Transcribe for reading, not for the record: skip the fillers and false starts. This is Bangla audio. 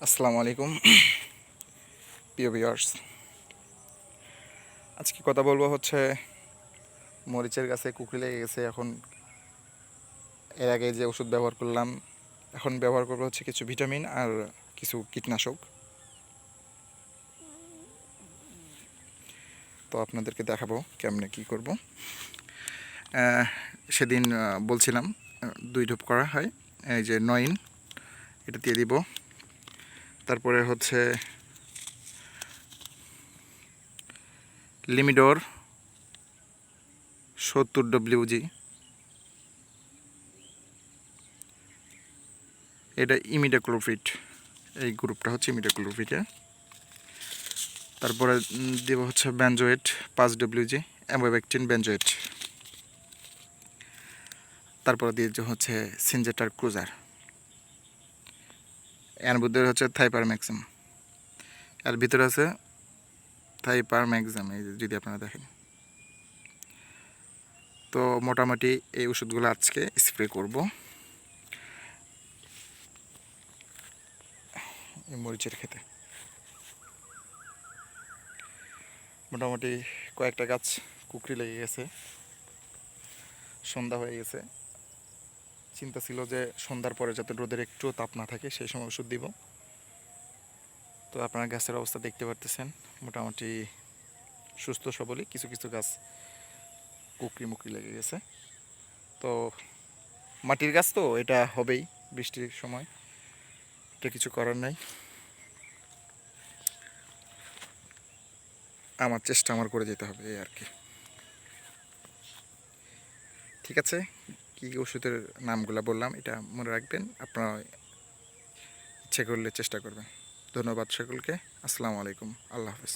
আসসালামু আলাইকুম প্রিয় ভিউয়ার্স। আজকে কথা বলবো হচ্ছে মরিচের গাছে কুকরি লেগে গেছে। এখন এর আগে যে ওষুধ ব্যবহার করলাম, এখন ব্যবহার করবো হচ্ছে কিছু ভিটামিন আর কিছু কীটনাশক। তো আপনাদেরকে দেখাবো কেমনে কি করব। সেদিন বলছিলাম 2 ঢোপ করা হয়, এই যে নইন এটা দিয়ে দিব। তারপরে হচ্ছে লিমিডোর 70WG, এটা ইমিডাক্লোপিড, এই গ্রুপটা হচ্ছে ইমিডাক্লোপিডের। তারপরে দেব হচ্ছে বেনজোয়েট 5WG, অ্যামোবেকটিন বেনজোয়েট। তারপরে দিয়ে হচ্ছে সিনজেটার ক্রুজার, এর মধ্যে হচ্ছে থাইপার ম্যাক্সিম, এর ভিতরে আছে থাইপার ম্যাক্সিম, এই যদি আপনারা দেখেন। তো মোটামুটি এই ওষুধগুলো আজকে স্প্রে করব এই মরিচের খেতে। মোটামুটি কয়েকটা গাছ কুকরি লেগে গেছে, সন্ধ্যা হয়ে গেছে। চিন্তা ছিল যে সন্ধ্যার পরে যাতে রোদের একটু তাপ না থাকে সেই সময় ওষুধ দিব। তো আপনারা গাছের অবস্থা দেখতে পারতেছেন, মোটামুটি সুস্থ সবলই। কিছু কিছু গাছ কুকরি মুকরি লেগে গেছে। তো মাটির গাছ তো এটা হবেই বৃষ্টির সময়, এটা কিছু করার নাই। আমার চেষ্টা আমার করে যেতে হবে এই আর কি। ঠিক আছে, কী ওষুধের নামগুলো বললাম এটা মনে রাখবেন, আপনারা ইচ্ছে করলে চেষ্টা করবেন। ধন্যবাদ সকলকে। আসসালামু আলাইকুম, আল্লাহ হাফেজ।